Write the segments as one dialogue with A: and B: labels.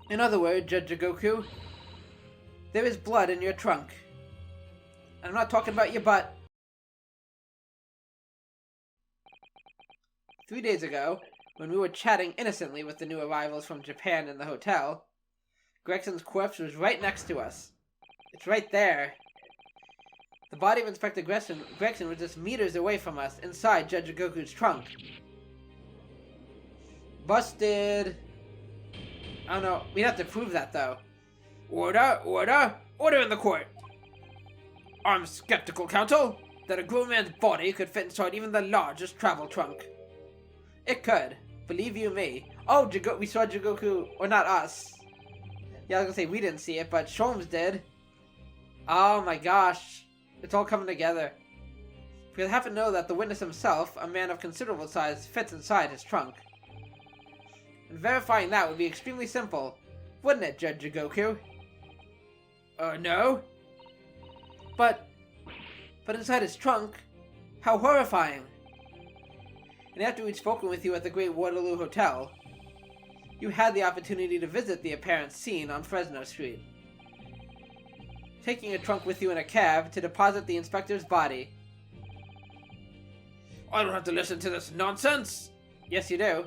A: In other words, Judge Jigoku, there is blood in your trunk. And I'm not talking about your butt. 3 days ago, when we were chatting innocently with the new arrivals from Japan in the hotel, Gregson's corpse was right next to us. It's right there. The body of Inspector Gregson was just meters away from us, inside Judge Jigoku's trunk. Busted. I don't know. We'd have to prove that, though. Order! Order! Order in the court! I'm skeptical, counsel, that a grown man's body could fit inside even the largest travel trunk. It could. Believe you me. Oh, we saw Jigoku, or not us. Yeah, I was gonna say we didn't see it, but Sholmes did. Oh my gosh. It's all coming together. We happen to know that the witness himself, a man of considerable size, fits inside his trunk. And verifying that would be extremely simple, wouldn't it, Judge Jigoku? No. But inside his trunk? How horrifying. And after we'd spoken with you at the Great Waterloo Hotel, you had the opportunity to visit the apparent scene on Fresno Street, taking a trunk with you in a cab to deposit the inspector's body. I don't have to listen to this nonsense! Yes, you do.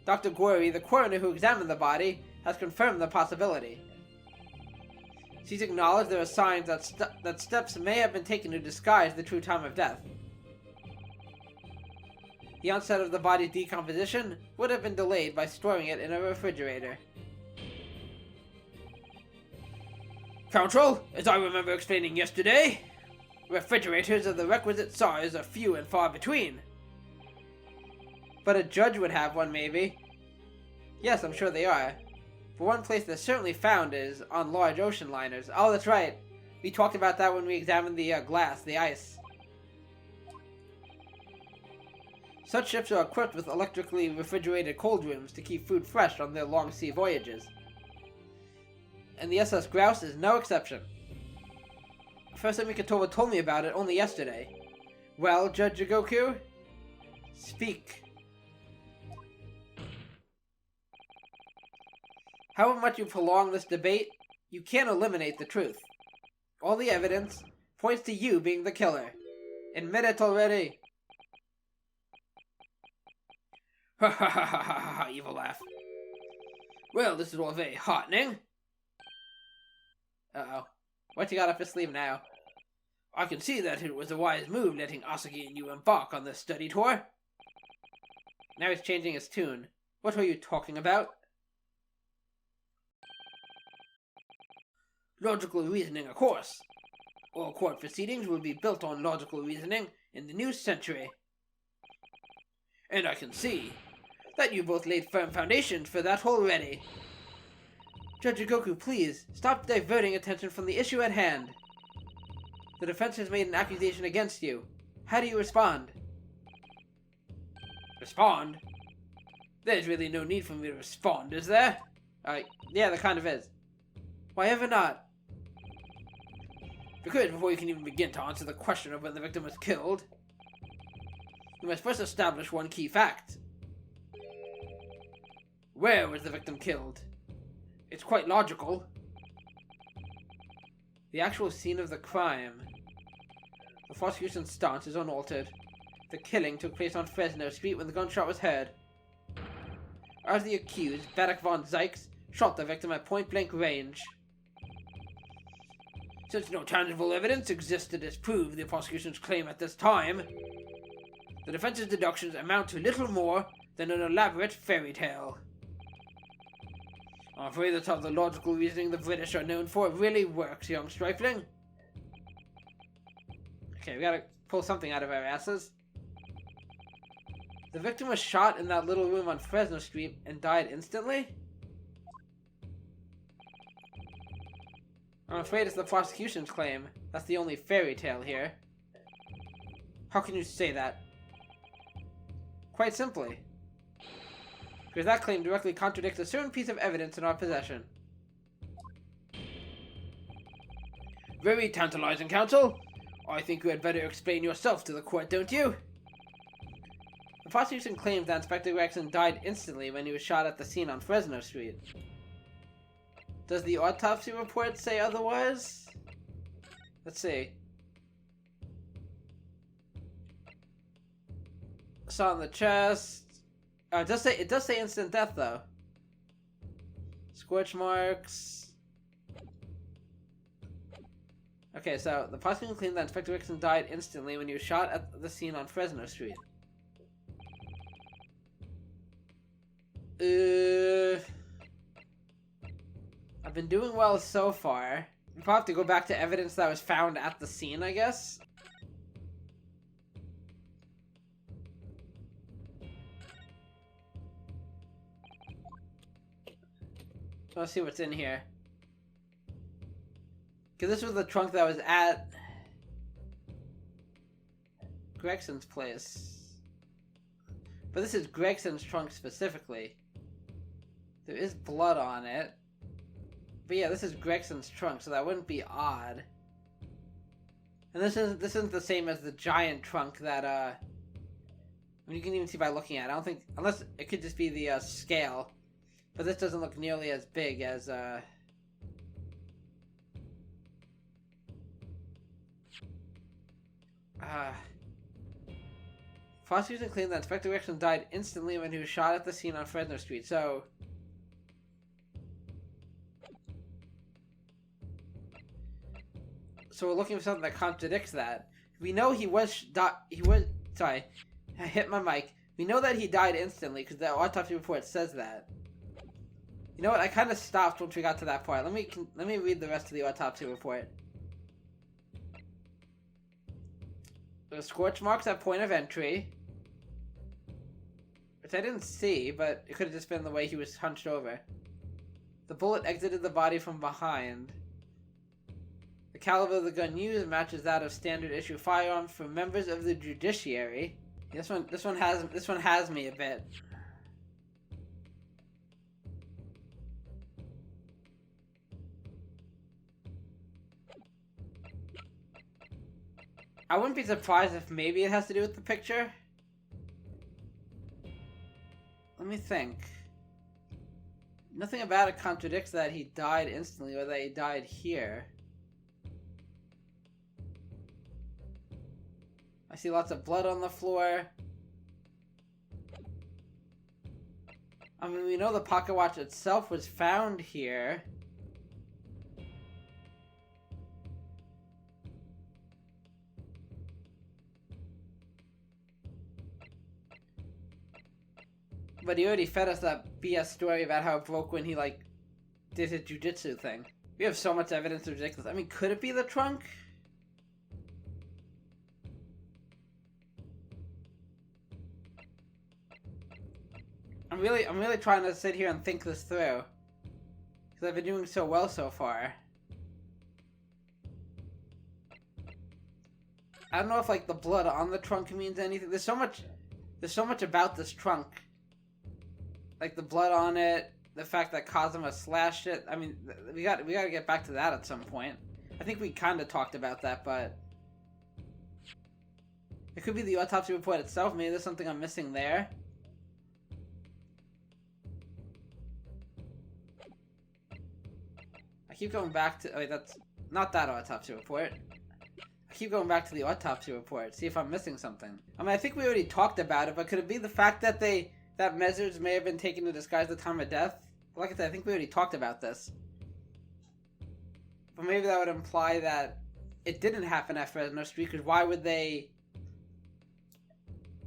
A: Dr. Gori, the coroner who examined the body, has confirmed the possibility. She's acknowledged there are signs that steps may have been taken to disguise the true time of death. The onset of the body's decomposition would have been delayed by storing it in a refrigerator. Counsel, as I remember explaining yesterday, refrigerators of the requisite size are few and far between. But a judge would have one, maybe. Yes, I'm sure they are. But one place they're certainly found is on large ocean liners. Oh, that's right. We talked about that when we examined the glass, the ice. Such ships are equipped with electrically refrigerated cold rooms to keep food fresh on their long sea voyages. And the SS Grouse is no exception. First Mikitoba told me about it only yesterday. Well, Judge Jigoku? Speak. However much you prolong this debate, you can't eliminate the truth. All the evidence points to you being the killer. Admit it already. Ha ha ha ha ha ha, evil laugh. Well, this is all very heartening. Uh-oh. What you got up his sleeve now? I can see that it was a wise move letting Asagi and you embark on this study tour. Now he's changing his tune. What are you talking about? Logical reasoning, of course. All court proceedings will be built on logical reasoning in the new century. And I can see that you both laid firm foundations for that already. Judge Jigoku, please, stop diverting attention from the issue at hand. The defense has made an accusation against you. How do you respond? Respond? There's really no need for me to respond, is there? Yeah, there kind of is. Why ever not? Because before you can even begin to answer the question of when the victim was killed, you must first establish one key fact. Where was the victim killed? It's quite logical. The actual scene of the crime. The prosecution's stance is unaltered. The killing took place on Fresno Street when the gunshot was heard. As the accused, Barak von Zykes, shot the victim at point-blank range. Since no tangible evidence exists to disprove the prosecution's claim at this time, the defense's deductions amount to little more than an elaborate fairy tale. I'm afraid that's how the logical reasoning the British are known for really works, young stripling. Okay, we gotta pull something out of our asses. The victim was shot in that little room on Fresno Street and died instantly? I'm afraid it's the prosecution's claim. That's the only fairy tale here. How can you say that? Quite simply, because that claim directly contradicts a certain piece of evidence in our possession. Very tantalizing, counsel. I think you had better explain yourself to the court, don't you? The prosecution claims that Inspector Gregson died instantly when he was shot at the scene on Fresno Street. Does the autopsy report say otherwise? Let's see. Saw on the chest. Oh, it does say instant death though. Scorch marks. Okay, so the prosecution claimed that Inspector Rickson died instantly when he was shot at the scene on Fresno Street. I've been doing well so far. We'll probably have to go back to evidence that was found at the scene, I guess. So let's see what's in here. Because this was the trunk that was at Gregson's place. But this is Gregson's trunk specifically. There is blood on it. But yeah, this is Gregson's trunk, so that wouldn't be odd. And this isn't the same as the giant trunk that, I mean, you can even see by looking at it. I don't think, unless it could just be the, scale. But this doesn't look nearly as big as, Prosecution claimed that Inspector Rickson died instantly when he was shot at the scene on Fresno Street, so... So we're looking for something that contradicts that. We know sorry, I hit my mic. We know that he died instantly because the autopsy report says that. You know what? I kind of stopped once we got to that part. Let me read the rest of the autopsy report. There's scorch marks at point of entry, which I didn't see, but it could have just been the way he was hunched over. The bullet exited the body from behind. The caliber of the gun used matches that of standard issue firearms for members of the judiciary. This one has me a bit. I wouldn't be surprised if maybe it has to do with the picture. Let me think. Nothing about it contradicts that he died instantly or that he died here. I see lots of blood on the floor. I mean, we know the pocket watch itself was found here. But he already fed us that BS story about how it broke when he, like, did his jujitsu thing. We have so much evidence of ridiculous. I mean, could it be the trunk? I'm really trying to sit here and think this through. Because I've been doing so well so far. I don't know if, like, the blood on the trunk means anything. There's so much about this trunk. Like the blood on it, the fact that Kazuma slashed it. I mean, we got to get back to that at some point. I think we kind of talked about that, but it could be the autopsy report itself. Maybe there's something I'm missing there. I keep going back to... wait, that's not that autopsy report. I keep going back to the autopsy report, see if I'm missing something. I mean, I think we already talked about it, but could it be the fact that that measures may have been taken to disguise the time of death? Like I said, I think we already talked about this. But maybe that would imply that it didn't happen at Fresno Street, because why would they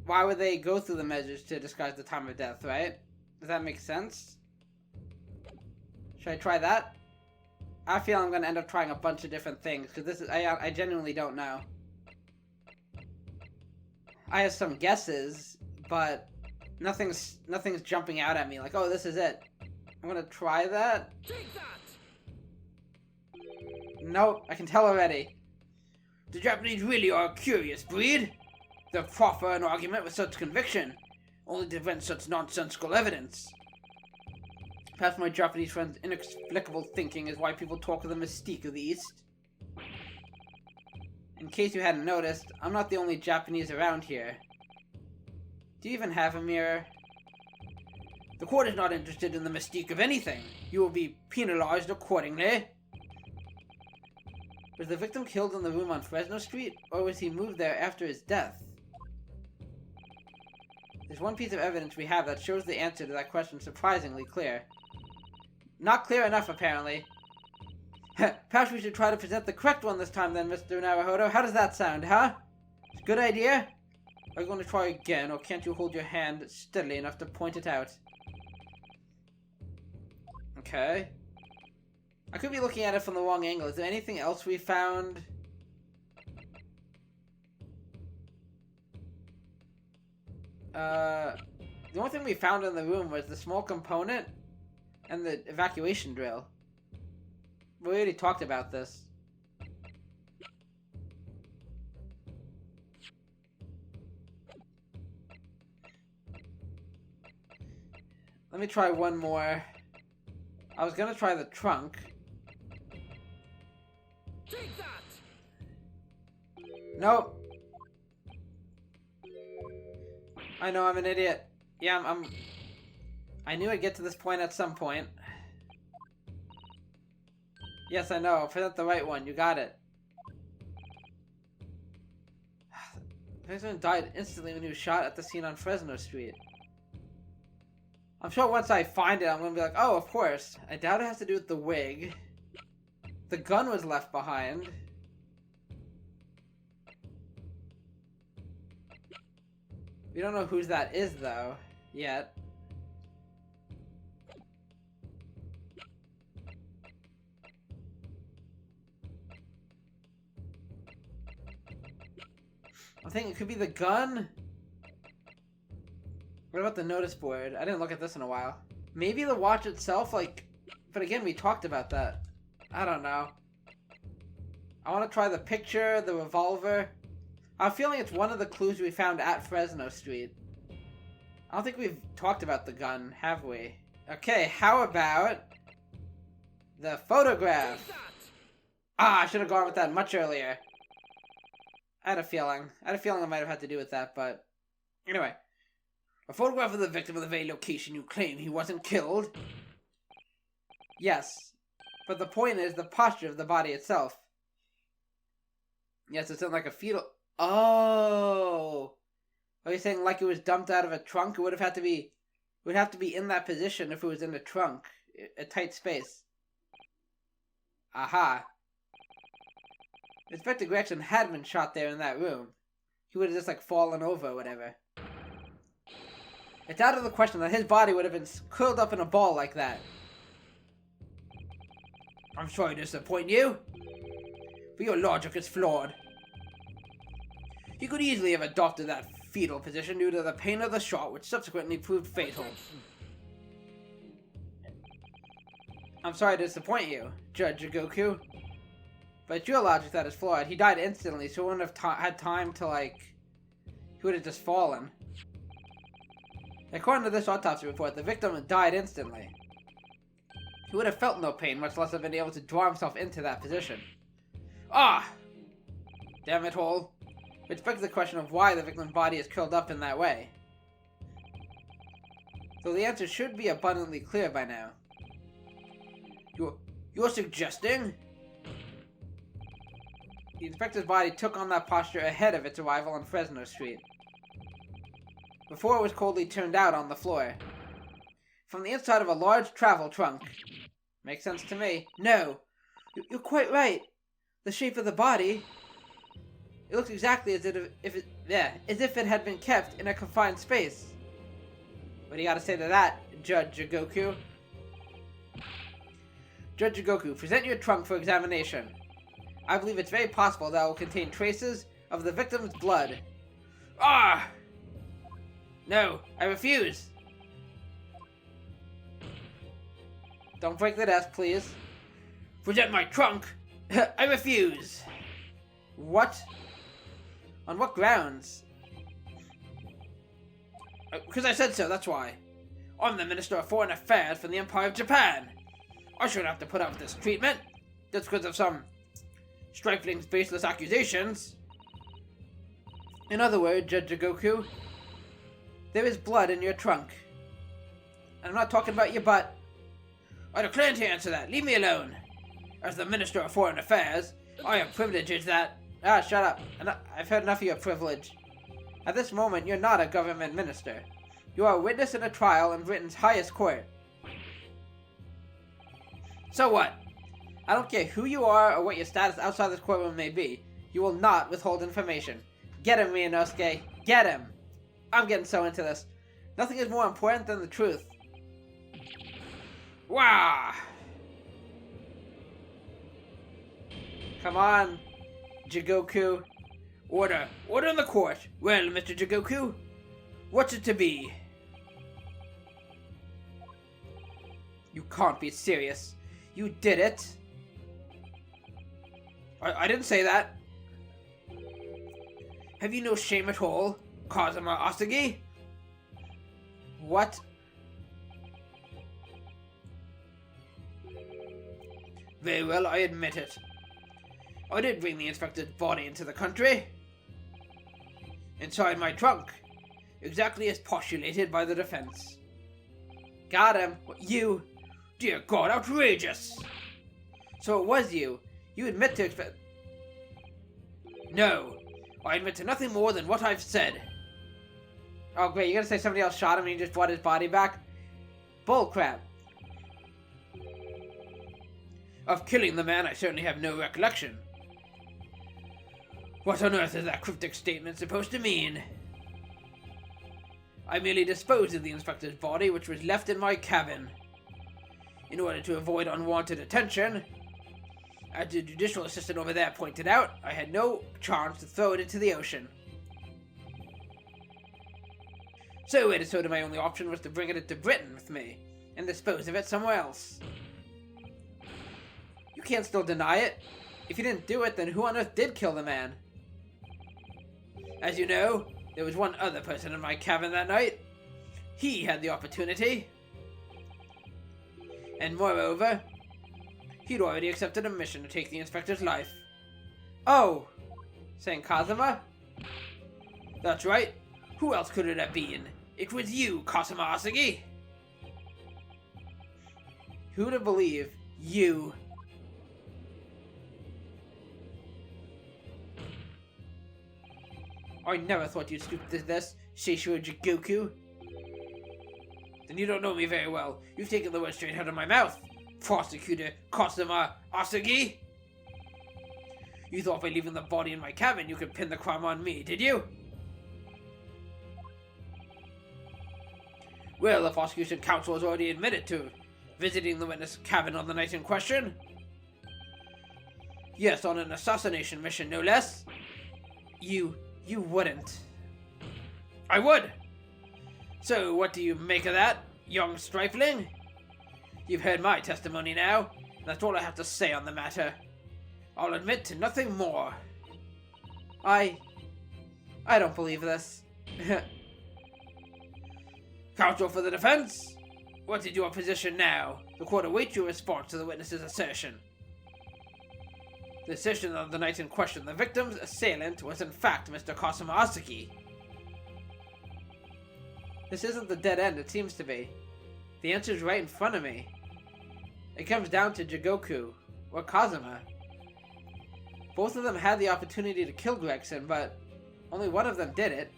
A: go through the measures to disguise the time of death, right? Does that make sense? Should I try that? I feel I'm going to end up trying a bunch of different things, because I genuinely don't know. I have some guesses, but nothing's jumping out at me like, oh, this is it. I'm gonna try that. Nope, I can tell already. The Japanese really are a curious breed. They proffer an argument with such conviction, only to invent such nonsensical evidence. Perhaps my Japanese friend's inexplicable thinking is why people talk of the mystique of the East. In case you hadn't noticed, I'm not the only Japanese around here. Do you even have a mirror? The court is not interested in the mystique of anything. You will be penalized accordingly. Was the victim killed in the room on Fresno Street, or was he moved there after his death? There's one piece of evidence we have that shows the answer to that question surprisingly clear. Not clear enough, apparently. Perhaps we should try to present the correct one this time then, Mr. Naruhodo. How does that sound, huh? Good idea? Are you going to try again, or can't you hold your hand steadily enough to point it out? Okay. I could be looking at it from the wrong angle. Is there anything else we found? The only thing we found in the room was the small component and the evacuation drill. We already talked about this. Let me try one more. I was gonna try the trunk.
B: Take that!
A: Nope. I know, I'm an idiot. Yeah, I knew I'd get to this point at some point. Yes, I know. Present the right one. You got it. The person died instantly when he was shot at the scene on Fresno Street. I'm sure once I find it, I'm gonna be like, oh, of course. I doubt it has to do with the wig. The gun was left behind. We don't know whose that is, though, yet. I'm thinking it could be the gun? What about the notice board? I didn't look at this in a while. Maybe the watch itself, like... But again, we talked about that. I don't know. I want to try the picture, the revolver. I'm feeling it's one of the clues we found at Fresno Street. I don't think we've talked about the gun, have we? Okay, how about the photograph? Ah, I should have gone with that much earlier. I had a feeling it might have had to do with that, but... Anyway. A photograph of the victim of the very location you claim he wasn't killed? Yes. But the point is the posture of the body itself. Yes, it's in like a fetal... Oh! Are you saying like it was dumped out of a trunk? It would have to be in that position if it was in a trunk. A tight space. Aha. Inspector Gregson had been shot there in that room. He would have just like fallen over or whatever. It's out of the question that his body would have been curled up in a ball like that. I'm sorry to disappoint you, but your logic is flawed. He could easily have adopted that fetal position due to the pain of the shot, which subsequently proved fatal. I'm sorry to disappoint you, Judge Jigoku, but it's your logic that is flawed. He died instantly, so he wouldn't have had time to, like... He would have just fallen. According to this autopsy report, the victim died instantly. He would have felt no pain, much less have been able to draw himself into that position. Ah! Damn it all. Which begs the question of why the victim's body is curled up in that way. Though the answer should be abundantly clear by now. You're suggesting? The inspector's body took on that posture ahead of its arrival on Fresno Street. Before it was coldly turned out on the floor. From the inside of a large travel trunk. Makes sense to me. No. You're quite right. The shape of the body... It looks exactly as if it had been kept in a confined space. What do you gotta say to that, Judge Jigoku? Judge Jigoku, present your trunk for examination. I believe it's very possible that it will contain traces of the victim's blood. Ah! No, I refuse. Don't break the desk, please. Present my trunk. I refuse. What? On what grounds? Because I said so, that's why. I'm the Minister of Foreign Affairs for the Empire of Japan. I shouldn't have to put up with this treatment. Just because of some trifling, baseless accusations. In other words, Judge Jigoku, there is blood in your trunk. I'm not talking about your butt. I decline to answer that. Leave me alone. As the Minister of Foreign Affairs, I have privileges that... Ah, shut up. I've heard enough of your privilege. At this moment, you're not a government minister. You are a witness in a trial in Britain's highest court. So what? I don't care who you are or what your status outside this courtroom may be. You will not withhold information. Get him, Ryunosuke. Get him. I'm getting so into this. Nothing is more important than the truth. Wah! Come on, Jigoku. Order. Order in the court. Well, Mr. Jigoku, what's it to be? You can't be serious. You did it. I didn't say that. Have you no shame at all, Kazuma Asagi? What? Very well, I admit it. I did bring the inspector's body into the country. Inside my trunk. Exactly as postulated by the defense. Got him. You... Dear God, outrageous! So it was you. You admit to expect... No. I admit to nothing more than what I've said. Oh great, you're gonna say somebody else shot him and you just brought his body back? Bullcrap. Of killing the man, I certainly have no recollection. What on earth is that cryptic statement supposed to mean? I merely disposed of the inspector's body, which was left in my cabin. In order to avoid unwanted attention, as the judicial assistant over there pointed out, I had no chance to throw it into the ocean. So it is so that my only option was to bring it into Britain with me, and dispose of it somewhere else. You can't still deny it. If you didn't do it, then who on earth did kill the man? As you know, there was one other person in my cabin that night. He had the opportunity. And moreover, he'd already accepted a mission to take the inspector's life. Oh! Saying Kazuma? That's right. Who else could it have been? It was you, Kazuma Asagi! Who'd have believed? You. I never thought you'd stoop to this, Seishiro Jigoku. Then you don't know me very well. You've taken the words straight out of my mouth, Prosecutor Kazuma Asagi. You thought by leaving the body in my cabin you could pin the crime on me, did you? Well, the prosecution counsel has already admitted to visiting the witness cabin on the night in question. Yes, on an assassination mission, no less. You wouldn't. I would! So, what do you make of that, young stripling? You've heard my testimony now, and that's all I have to say on the matter. I'll admit to nothing more. I don't believe this. Counsel for the defense? What is your position now? The court awaits your response to the witness's assertion. The assertion of the night in question, the victim's assailant was in fact Mr. Kazuma Asagi. This isn't the dead end it seems to be. The answer's right in front of me. It comes down to Jigoku, or Kazuma. Both of them had the opportunity to kill Gregson, but only one of them did it.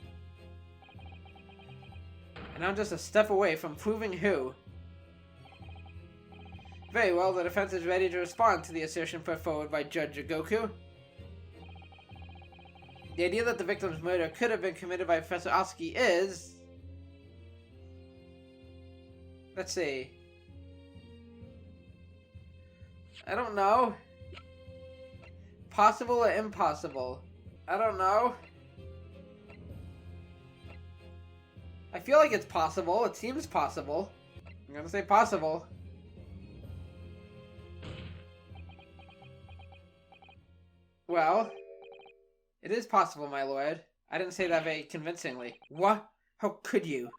A: And I'm just a step away from proving who. Very well, the defense is ready to respond to the assertion put forward by Judge Jigoku. The idea that the victim's murder could have been committed by Professor Asagi is... Let's see. I don't know. Possible or impossible? I don't know. I feel like it's possible. It seems possible. I'm gonna say possible. Well, it is possible, my lord. I didn't say that very convincingly. What? How could you?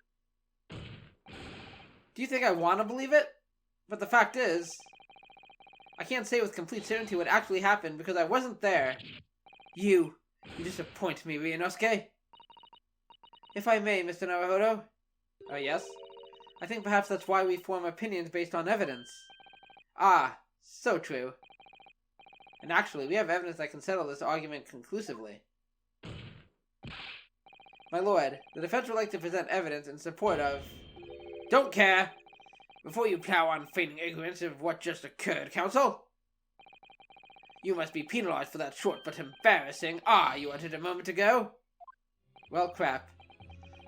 A: Do you think I want to believe it? But the fact is, I can't say with complete certainty what actually happened because I wasn't there. You disappoint me, Ryunosuke. If I may, Mr. Naruhodo. Oh, yes? I think perhaps that's why we form opinions based on evidence. Ah, so true. And actually, we have evidence that can settle this argument conclusively. My lord, the defense would like to present evidence in support of... Don't care! Before you plow on feigning ignorance of what just occurred, counsel! You must be penalized for that short but embarrassing you uttered a moment ago. Well, crap.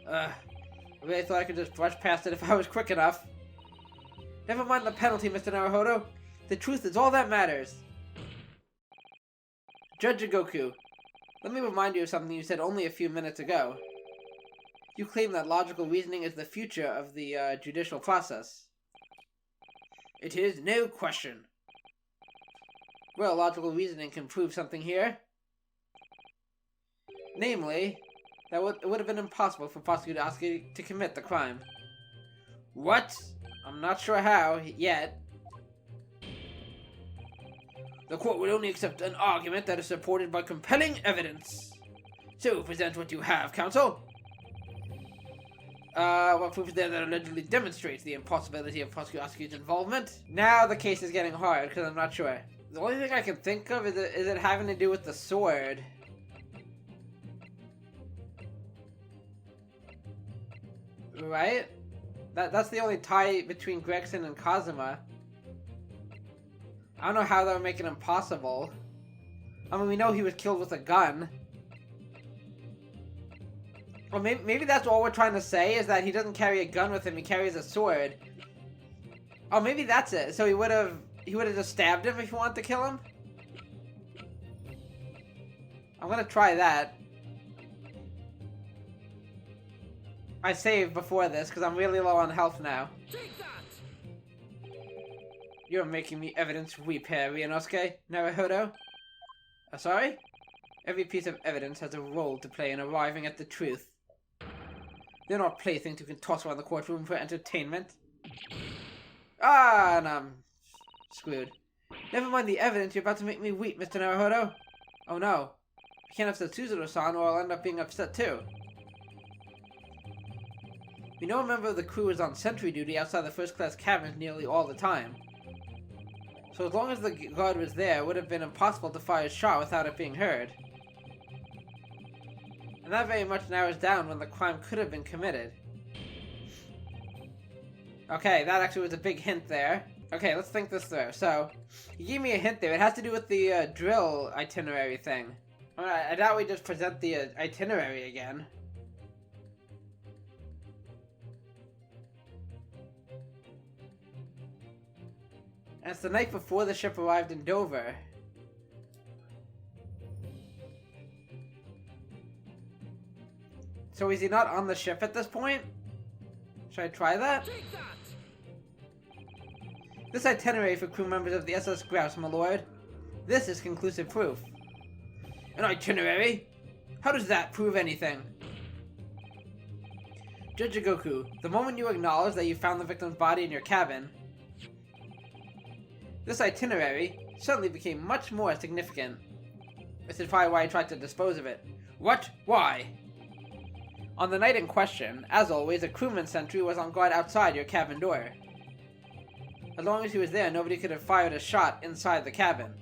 A: I really thought I could just brush past it if I was quick enough. Never mind the penalty, Mr. Naruhodo. The truth is all that matters. Judge Jigoku, let me remind you of something you said only a few minutes ago. You claim that logical reasoning is the future of the judicial process. It is, no question. Well, logical reasoning can prove something here. Namely, that it would have been impossible for Prosecutor Asuki to commit the crime. What? I'm not sure how, yet. The court would only accept an argument that is supported by compelling evidence. So, present what you have, counsel. What proof is there that allegedly demonstrates the impossibility of Prosecutor Asuki's involvement? Now the case is getting hard, because I'm not sure. The only thing I can think of is it having to do with the sword. Right? That's the only tie between Gregson and Kazuma. I don't know how that would make it impossible. I mean, we know he was killed with a gun. Or maybe that's all we're trying to say, is that he doesn't carry a gun with him, he carries a sword. Oh, maybe that's it. So he would have just stabbed him if he wanted to kill him? I'm gonna try that. I saved before this, because I'm really low on health now. You're making me evidence weep here, Ryunosuke Naruhodo. Sorry? Every piece of evidence has a role to play in arriving at the truth. They're not playthings you can toss around the courtroom for entertainment. And I'm screwed. Never mind the evidence, you're about to make me weep, Mr. Naruhodo. Oh no. I can't upset Suzuru-san or I'll end up being upset too. We know a member of the crew is on sentry duty outside the first-class cabins nearly all the time. So as long as the guard was there, it would have been impossible to fire a shot without it being heard. And that very much narrows down when the crime could have been committed. Okay, that actually was a big hint there. Okay, let's think this through. So, you gave me a hint there. It has to do with the drill itinerary thing. I doubt we just present the itinerary again. And it's the night before the ship arrived in Dover. So is he not on the ship at this point? Should I try that? This itinerary for crew members of the SS Grouse, my lord. This is conclusive proof. An itinerary? How does that prove anything? Judge Jigoku, the moment you acknowledge that you found the victim's body in your cabin, this itinerary suddenly became much more significant. This is probably why I tried to dispose of it. What? Why? On the night in question, as always, a crewman sentry was on guard outside your cabin door. As long as he was there, nobody could have fired a shot inside the cabin.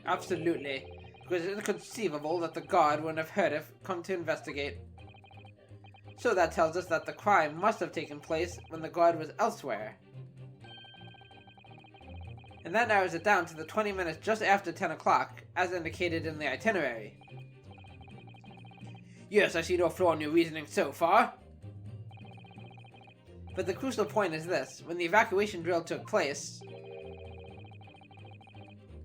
A: Absolutely. Because it's inconceivable that the guard wouldn't have heard it come to investigate. So that tells us that the crime must have taken place when the guard was elsewhere. And that narrows it down to the 20 minutes just after 10 o'clock, as indicated in the itinerary. Yes, I see no flaw in your reasoning so far. But the crucial point is this. When the evacuation drill took place,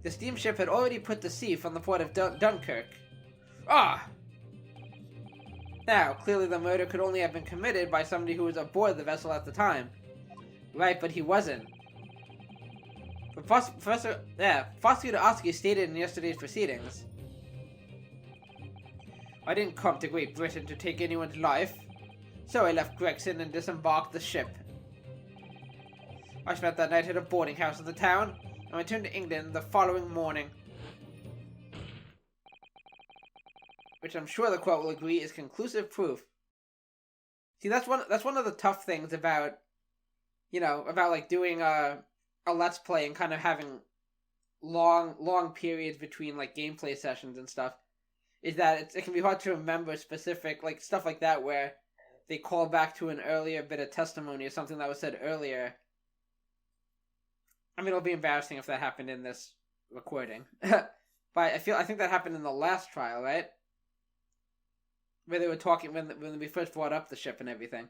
A: the steamship had already put to sea from the port of Dunkirk. Now, clearly the murder could only have been committed by somebody who was aboard the vessel at the time. Right, but he wasn't. But Prosecutor Asuki stated in yesterday's proceedings, I didn't come to Great Britain to take anyone's life, so I left Gregson and disembarked the ship. I spent that night at a boarding house in the town, and returned to England the following morning. Which I'm sure the court will agree is conclusive proof. See, that's one of the tough things about, about like doing a Let's Play and kind of having long periods between like gameplay sessions and stuff, is that it can be hard to remember specific like stuff like that where they call back to an earlier bit of testimony or something that was said earlier. I mean, it'll be embarrassing if that happened in this recording. But I think that happened in the last trial, right? Where they were talking when we first brought up the ship and everything.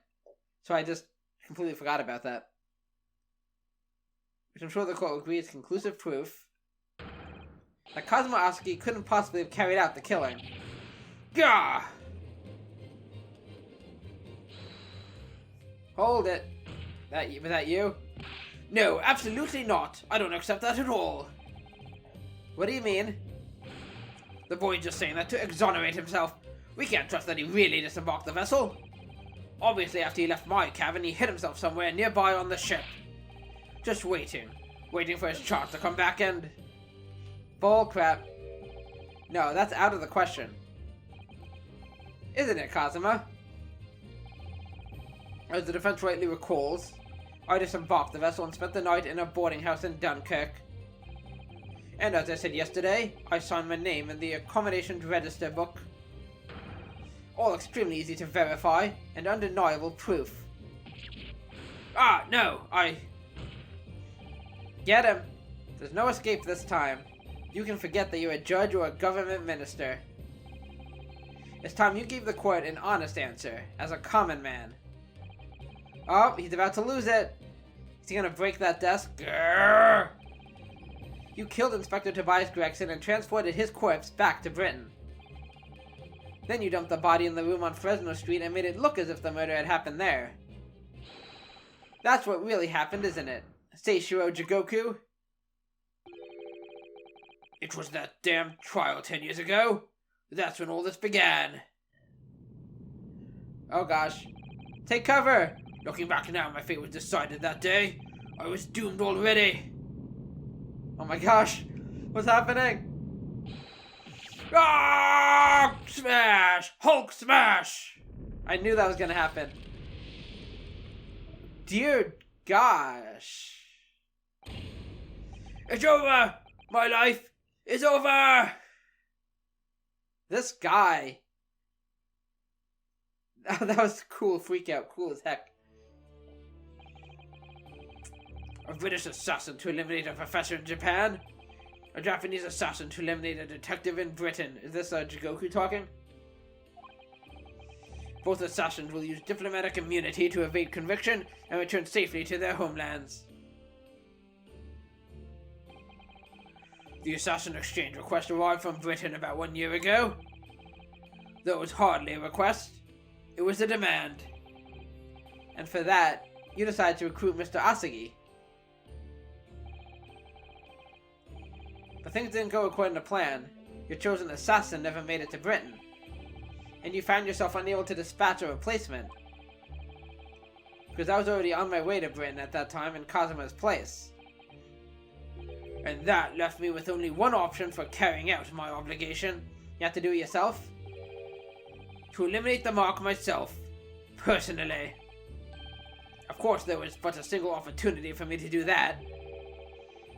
A: So I just completely forgot about that. Which I'm sure the court will agree is conclusive proof that Kazuma Asagi couldn't possibly have carried out the killing. Gah! Hold it. Was that you? No, absolutely not. I don't accept that at all. What do you mean? The boy just saying that to exonerate himself. We can't trust that he really disembarked the vessel. Obviously, after he left my cabin, he hid himself somewhere nearby on the ship. Just waiting for his chance to come back and... Bull crap. No, that's out of the question. Isn't it, Kazuma? As the defense rightly recalls, I disembarked the vessel and spent the night in a boarding house in Dunkirk. And as I said yesterday, I signed my name in the accommodations register book. All extremely easy to verify, and undeniable proof. Ah, no, Get him! There's no escape this time. You can forget that you're a judge or a government minister. It's time you gave the court an honest answer, as a common man. Oh, he's about to lose it. Is he gonna break that desk? Grrr! You killed Inspector Tobias Gregson and transported his corpse back to Britain. Then you dumped the body in the room on Fresno Street and made it look as if the murder had happened there. That's what really happened, isn't it? Seishiro Jigoku? It was that damn trial 10 years ago. That's when all this began. Oh gosh. Take cover! Looking back now, my fate was decided that day. I was doomed already. Oh my gosh. What's happening? Ah! Smash! Hulk smash! I knew that was gonna happen. Dear gosh. It's over! My life is over! This guy. That was cool, freak out, cool as heck. A British assassin to eliminate a professor in Japan? A Japanese assassin to eliminate a detective in Britain. Is this Jigoku talking? Both assassins will use diplomatic immunity to evade conviction and return safely to their homelands. The assassin exchange request arrived from Britain about 1 year ago. Though it was hardly a request, it was a demand. And for that, you decided to recruit Mr. Asagi. But things didn't go according to plan. Your chosen assassin never made it to Britain. And you found yourself unable to dispatch a replacement. Because I was already on my way to Britain at that time in Kazuma's place. And that left me with only one option for carrying out my obligation. You have to do it yourself? To eliminate the mark myself, personally. Of course, there was but a single opportunity for me to do that.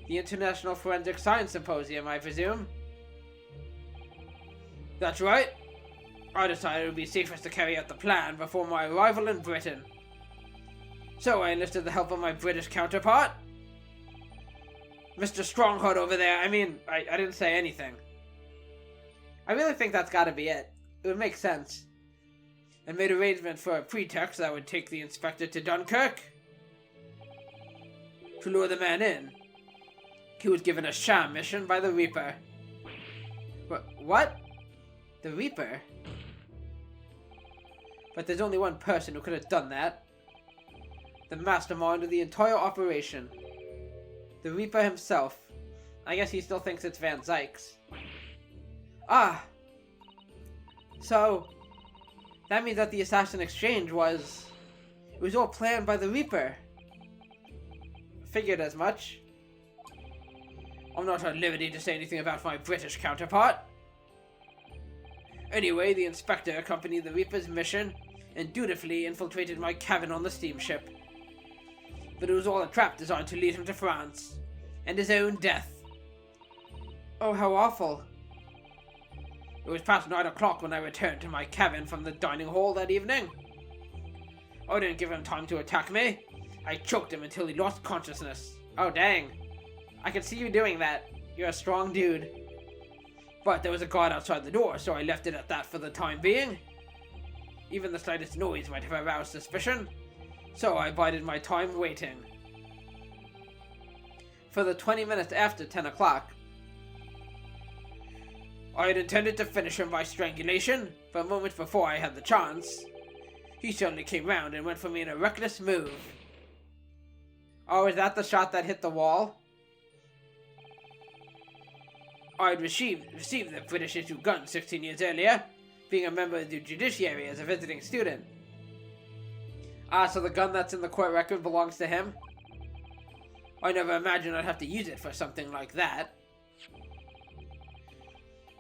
A: The International Forensic Science Symposium, I presume? That's right. I decided it would be safest to carry out the plan before my arrival in Britain. So I enlisted the help of my British counterpart. Mr. Strongheart over there. I mean, I didn't say anything. I really think that's gotta be it. It would make sense. And made arrangements for a pretext that would take the inspector to Dunkirk. To lure the man in. He was given a sham mission by the Reaper. What? The Reaper? But there's only one person who could have done that. The mastermind of the entire operation. The Reaper himself. I guess he still thinks it's Van Zykes. Ah! So, that means that the assassin exchange was... It was all planned by the Reaper. Figured as much. I'm not at liberty to say anything about my British counterpart. Anyway, the inspector accompanied the Reaper's mission and dutifully infiltrated my cabin on the steamship. But it was all a trap designed to lead him to France, and his own death. Oh, how awful. It was past 9 o'clock when I returned to my cabin from the dining hall that evening. I didn't give him time to attack me. I choked him until he lost consciousness. Oh, dang. I can see you doing that. You're a strong dude. But there was a guard outside the door, so I left it at that for the time being. Even the slightest noise might have aroused suspicion, so I bided my time waiting. For the 20 minutes after 10 o'clock, I had intended to finish him by strangulation, but moments before I had the chance, he suddenly came round and went for me in a reckless move. Oh, is that the shot that hit the wall? I had received the British issue gun 16 years earlier, being a member of the judiciary as a visiting student. Ah, so the gun that's in the court record belongs to him? I never imagined I'd have to use it for something like that.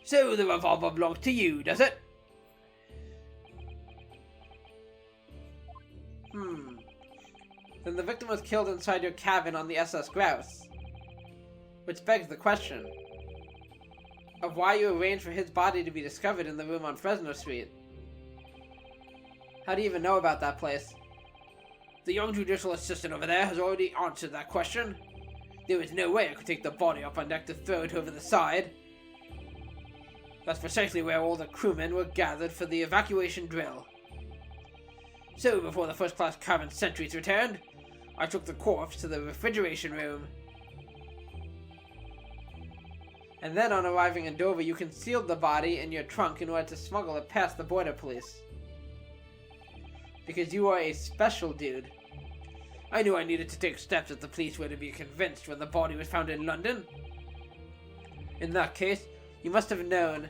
A: So the revolver belongs to you, does it? Then the victim was killed inside your cabin on the SS Grouse. Which begs the question of why you arranged for his body to be discovered in the room on Fresno Street. How do you even know about that place? The young judicial assistant over there has already answered that question. There is no way I could take the body up on deck to throw it over the side. That's precisely where all the crewmen were gathered for the evacuation drill. So, before the first-class cabin sentries returned, I took the corpse to the refrigeration room. And then, on arriving in Dover, you concealed the body in your trunk in order to smuggle it past the border police. Because you are a special dude. I knew I needed to take steps if the police were to be convinced when the body was found in London. In that case, you must have known.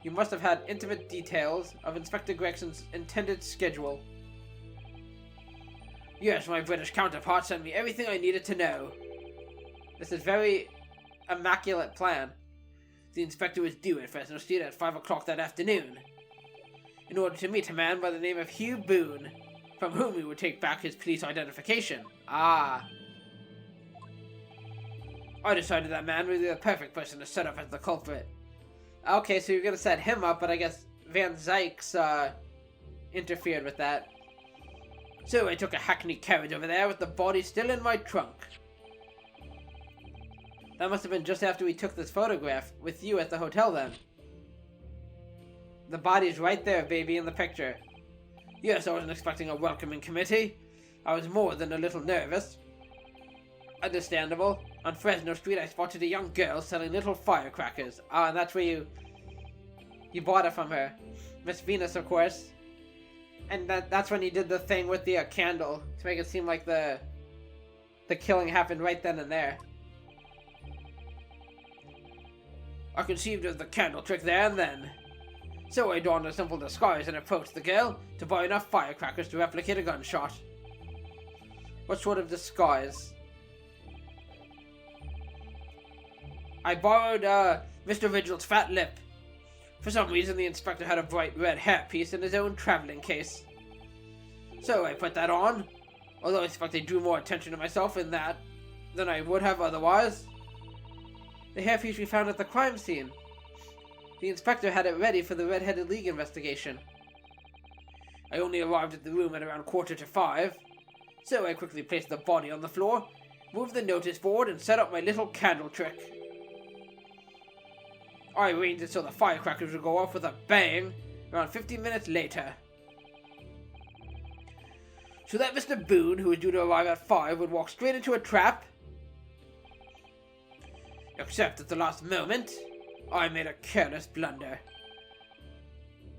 A: You must have had intimate details of Inspector Gregson's intended schedule. Yes, my British counterpart sent me everything I needed to know. This is very immaculate plan. The inspector was due at Fresno Street at 5 o'clock that afternoon, in order to meet a man by the name of Hugh Boone, from whom he would take back his police identification. Ah. I decided that man would be the perfect person to set up as the culprit. Okay, so you're gonna set him up, but I guess Van Zykes, interfered with that. So I took a hackney carriage over there with the body still in my trunk. That must have been just after we took this photograph with you at the hotel then. The body's right there, baby, in the picture. Yes, I wasn't expecting a welcoming committee. I was more than a little nervous. Understandable. On Fresno Street, I spotted a young girl selling little firecrackers. Ah, and that's where you bought it from her. Miss Venus, of course. And that's when you did the thing with the candle to make it seem like the killing happened right then and there. I conceived of the candle trick there and then. So I donned a simple disguise and approached the girl to buy enough firecrackers to replicate a gunshot. What sort of disguise? I borrowed Mr. Vigil's fat lip. For some reason, the inspector had a bright red hairpiece in his own traveling case. So I put that on, although I suspect I drew more attention to myself in that than I would have otherwise. The hairpiece we found at the crime scene. The inspector had it ready for the Red-Headed League investigation. I only arrived at the room at around 4:45, so I quickly placed the body on the floor, moved the notice board, and set up my little candle trick. I arranged it so the firecrackers would go off with a bang around 15 minutes later. So that Mr. Boone, who was due to arrive at 5, would walk straight into a trap. Except at the last moment, I made a careless blunder.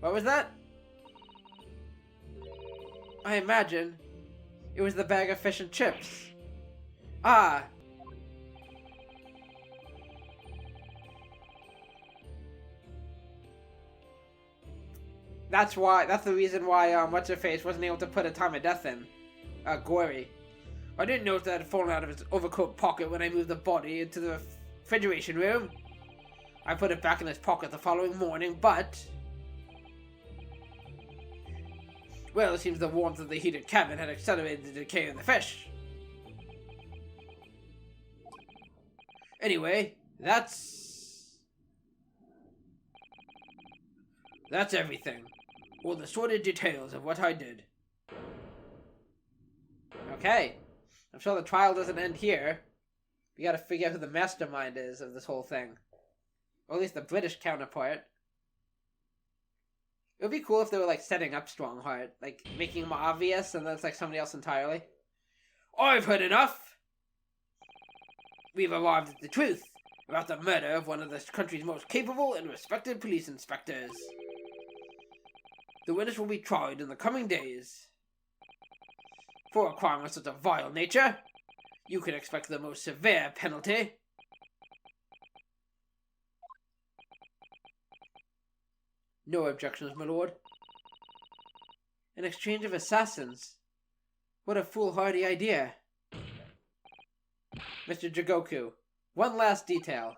A: What was that? I imagine it was the bag of fish and chips. Ah. That's the reason why, What's-Her-Face wasn't able to put a time of death in. Gory. I didn't notice that it had fallen out of his overcoat pocket when I moved the body into the refrigeration room. I put it back in his pocket the following morning, but Well, it seems the warmth of the heated cabin had accelerated the decay of the fish. Anyway, that's everything. All the sordid details of what I did. Okay. I'm sure the trial doesn't end here. We gotta figure out who the mastermind is of this whole thing. Or at least the British counterpart. It would be cool if they were, like, setting up Strongheart. Like, making him obvious, and then it's, like, somebody else entirely. I've heard enough! We've arrived at the truth about the murder of one of the country's most capable and respected police inspectors. The witness will be tried in the coming days. For a crime of such a vile nature, you can expect the most severe penalty. No objections, my lord. An exchange of assassins. What a foolhardy idea. Mr. Jigoku, one last detail.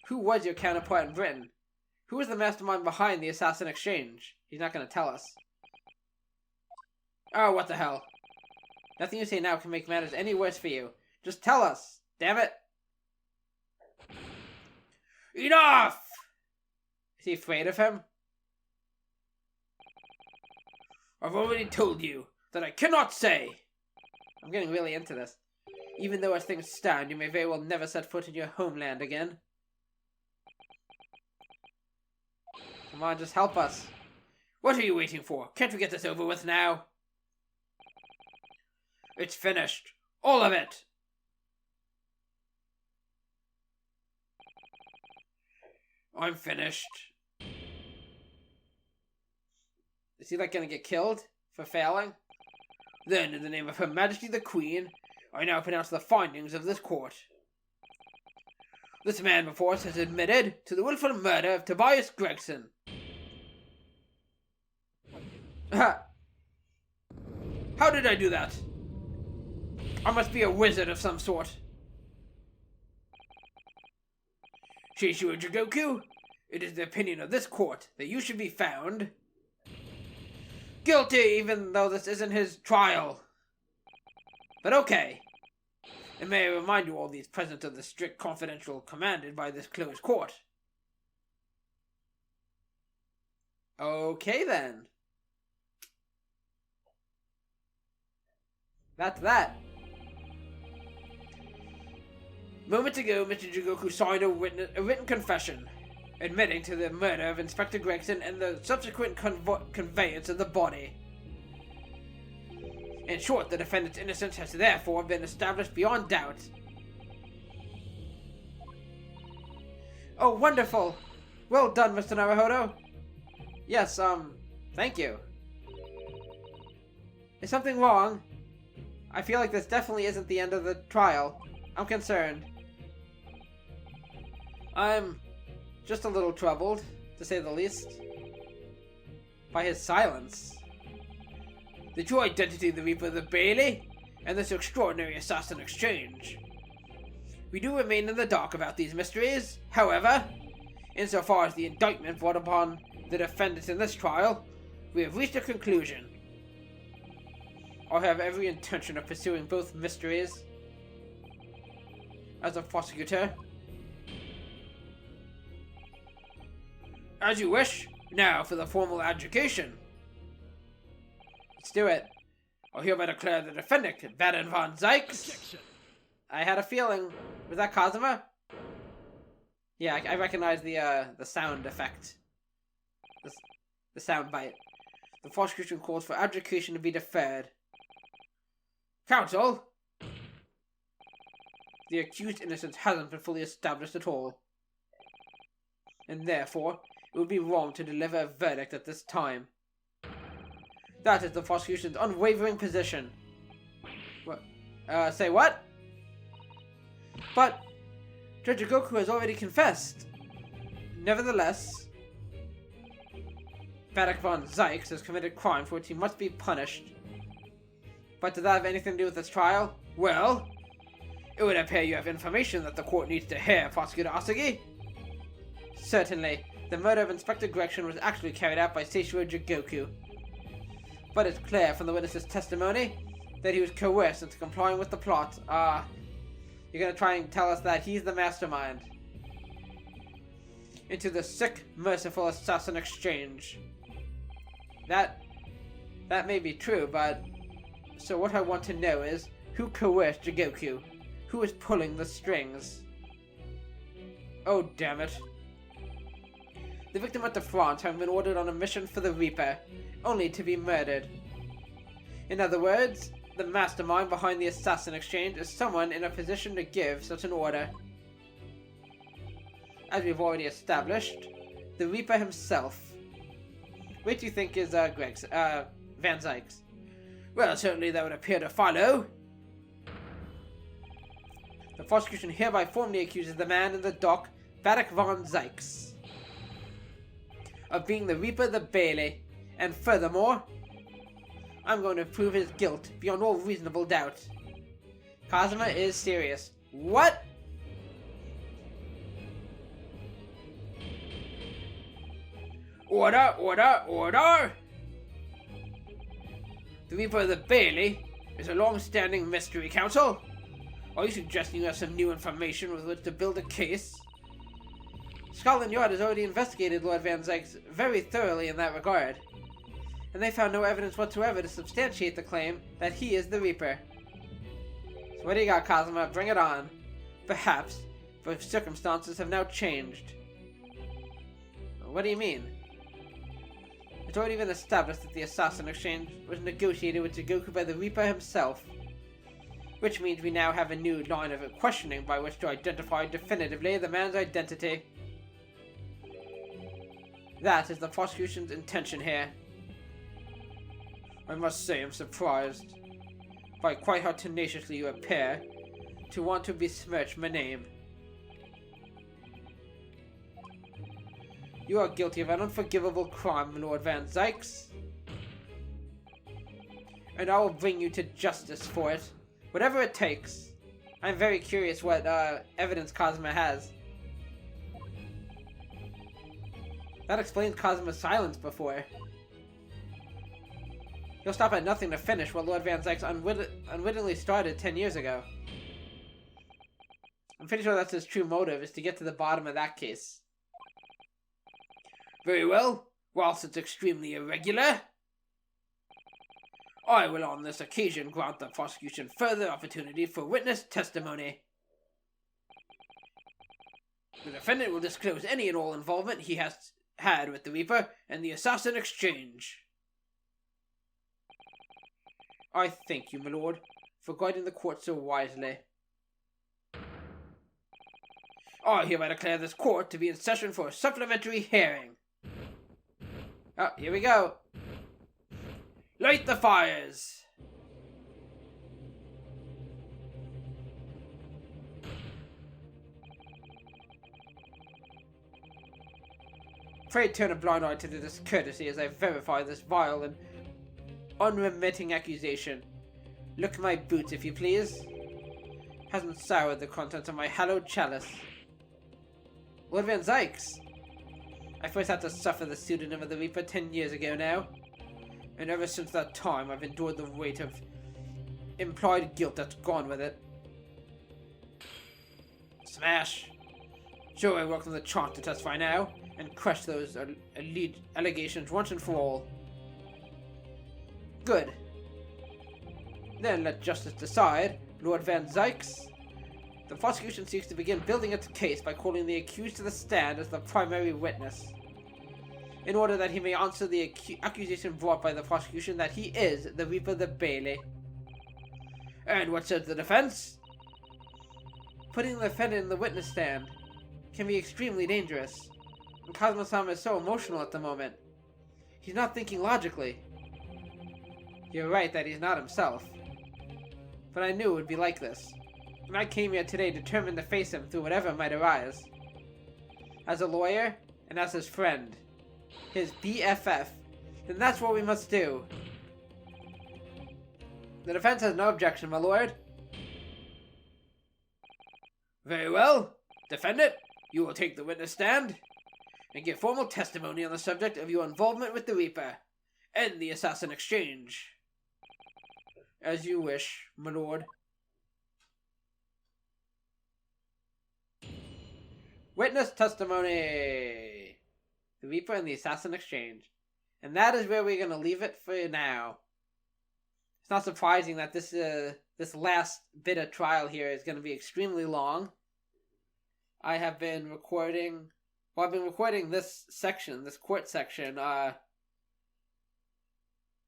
A: Who was your counterpart in Britain? Who was the mastermind behind the assassin exchange? He's not going to tell us. Oh, what the hell. Nothing you say now can make matters any worse for you. Just tell us, damn it. Enough! Is he afraid of him? I've already told you that I cannot say. I'm getting really into this. Even though as things stand, you may very well never set foot in your homeland again. Come on, just help us. What are you waiting for? Can't we get this over with now? It's finished. All of it. I'm finished. Is he, like, gonna get killed for failing? Then, in the name of Her Majesty the Queen, I now pronounce the findings of this court. This man before us has admitted to the willful murder of Tobias Gregson. How did I do that? I must be a wizard of some sort. Seishiro Jigoku, it is the opinion of this court that you should be found guilty, even though this isn't his trial. But okay. And may I remind you all these present of the strict confidential commanded by this closed court. Okay then. That's that. Moments ago, Mr. Jigoku signed a written confession, admitting to the murder of Inspector Gregson and the subsequent conveyance of the body. In short, the defendant's innocence has therefore been established beyond doubt. Oh, wonderful! Well done, Mr. Naruhodo. Yes, thank you. Is something wrong? I feel like this definitely isn't the end of the trial. I'm concerned. I'm just a little troubled, to say the least, by his silence. The true identity of the Reaper of the Bailey, and this extraordinary assassin exchange. We do remain in the dark about these mysteries. However, insofar as the indictment brought upon the defendants in this trial, we have reached a conclusion. I have every intention of pursuing both mysteries. As a prosecutor. As you wish. Now for the formal adjudication. Let's do it. I hereby declare the defendant, Baron von Zykes. Objection. I had a feeling. Was that Kazuma? Yeah, I recognize the sound effect. The sound bite. The prosecution calls for adjudication to be deferred. Counsel! The accused innocence hasn't been fully established at all. And therefore, it would be wrong to deliver a verdict at this time. That is the prosecution's unwavering position. What? Say what? But Judge Jigoku has already confessed. Nevertheless, Baron von Zykes has committed crime for which he must be punished. But does that have anything to do with this trial? Well, it would appear you have information that the court needs to hear, Prosecutor Asagi. Certainly, the murder of Inspector Gregson was actually carried out by Seishiro Jigoku. but it's clear from the witness's testimony that he was coerced into complying with the plot. You're gonna try and tell us that he's the mastermind into the sick, merciful assassin exchange. That may be true, but so what I want to know is who coerced Jigoku? Who is pulling the strings? Oh, damn it. The victim at the front having been ordered on a mission for the Reaper, only to be murdered. In other words, the mastermind behind the assassin exchange is someone in a position to give such an order. As we've already established, the Reaper himself. Which do you think is Van Zykes? Well, certainly that would appear to follow. The prosecution hereby formally accuses the man in the dock, Vadok Van Zykes, of being the Reaper the Bailey, and furthermore, I'm going to prove his guilt beyond all reasonable doubt. Kazuma is serious. What? Order, order, order! The Reaper of the Bailey is a long-standing mystery, Counsel. Are you suggesting you have some new information with which to build a case? Scotland Yard has already investigated Lord Van Zykes very thoroughly in that regard, and they found no evidence whatsoever to substantiate the claim that he is the Reaper. So what do you got, Kazuma? Bring it on. Perhaps, but circumstances have now changed. What do you mean? It's already been established that the assassin exchange was negotiated with Jigoku by the Reaper himself, which means we now have a new line of questioning by which to identify definitively the man's identity. That is the prosecution's intention here. I must say I'm surprised by quite how tenaciously you appear to want to besmirch my name. You are guilty of an unforgivable crime, Lord Van Zykes, and I will bring you to justice for it, whatever it takes. I'm very curious what evidence Kazuma has. That explains Kazuma's silence before. He'll stop at nothing to finish what Lord Van Zykes unwittingly started 10 years ago. I'm pretty sure that's his true motive, is to get to the bottom of that case. Very well. Whilst it's extremely irregular, I will on this occasion grant the prosecution further opportunity for witness testimony. The defendant will disclose any and all involvement he has had with the Reaper and the assassin exchange. I thank you, my lord, for guiding the court so wisely. I hereby declare this court to be in session for a supplementary hearing. Oh, here we go. Light the fires! Pray turn a blind eye to the discourtesy as I verify this vile and unremitting accusation. Look at my boots, if you please. Hasn't soured the contents of my hallowed chalice. Lord Van Zykes! I first had to suffer the pseudonym of the Reaper 10 years ago now, and ever since that time I've endured the weight of implied guilt that's gone with it. Smash! Sure, I welcome the chance to testify now, and crush those allegations once and for all. Good. Then let justice decide, Lord Van Zykes. The prosecution seeks to begin building its case by calling the accused to the stand as the primary witness, in order that he may answer the accusation brought by the prosecution that he is the Reaper the Bailey. And what says the defense? Putting the defendant in the witness stand can be extremely dangerous, and Kazuma-sama is so emotional at the moment. He's not thinking logically. You're right that he's not himself, but I knew it would be like this. And I came here today determined to face him through whatever might arise. As a lawyer, and as his friend, his BFF, then that's what we must do. The defense has no objection, my lord. Very well. Defendant, you will take the witness stand and give formal testimony on the subject of your involvement with the Reaper, End the assassin exchange. As you wish, my lord. Witness testimony. The Reaper and the Assassin Exchange. And that is where we're going to leave it for now. It's not surprising that this last bit of trial here is going to be extremely long. I have been recording... Well, I've been recording this section, this court section,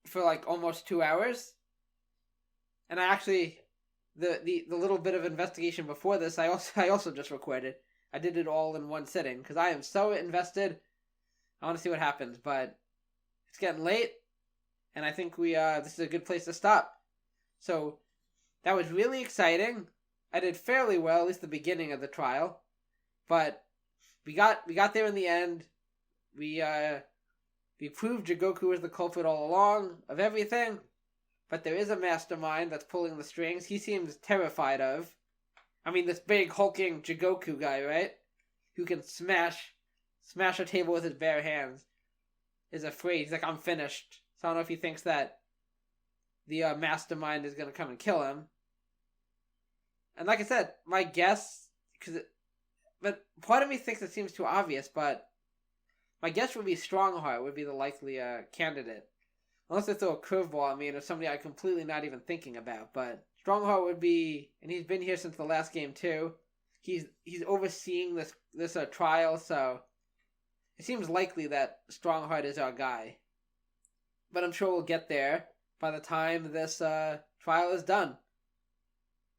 A: for like almost 2 hours. And I actually... The little bit of investigation before this, I also just recorded. I did it all in one sitting, because I am so invested. I want to see what happens, but it's getting late, and I think this is a good place to stop. So, that was really exciting. I did fairly well, at least the beginning of the trial, but we got there in the end. We proved Jigoku was the culprit all along of everything, but there is a mastermind that's pulling the strings. He seems terrified of. I mean, this big hulking Jigoku guy, right? Who can smash a table with his bare hands. Is afraid. He's like, I'm finished. So I don't know if he thinks that the mastermind is going to come and kill him. And like I said, my guess... But part of me thinks it seems too obvious, but my guess would be Strongheart would be the likely candidate. Unless they throw a curveball at me and it's somebody I'm completely not even thinking about, but... Strongheart would be, and he's been here since the last game too. He's overseeing this trial, so it seems likely that Strongheart is our guy. But I'm sure we'll get there by the time this trial is done.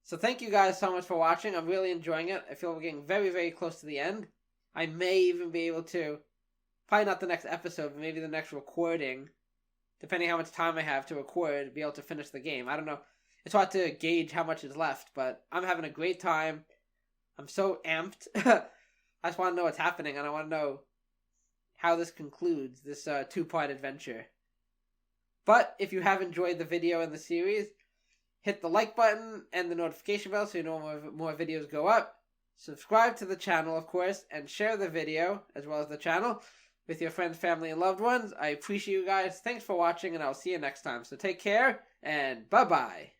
A: So thank you guys so much for watching. I'm really enjoying it. I feel we're getting very, very close to the end. I may even be able to, probably not the next episode, but maybe the next recording, depending how much time I have to record, be able to finish the game. I don't know. It's hard to gauge how much is left, but I'm having a great time. I'm so amped. I just want to know what's happening, and I want to know how this concludes, this two-part adventure. But if you have enjoyed the video and the series, hit the like button and the notification bell so you know more videos go up. Subscribe to the channel, of course, and share the video, as well as the channel, with your friends, family, and loved ones. I appreciate you guys. Thanks for watching, and I'll see you next time. So take care, and bye-bye.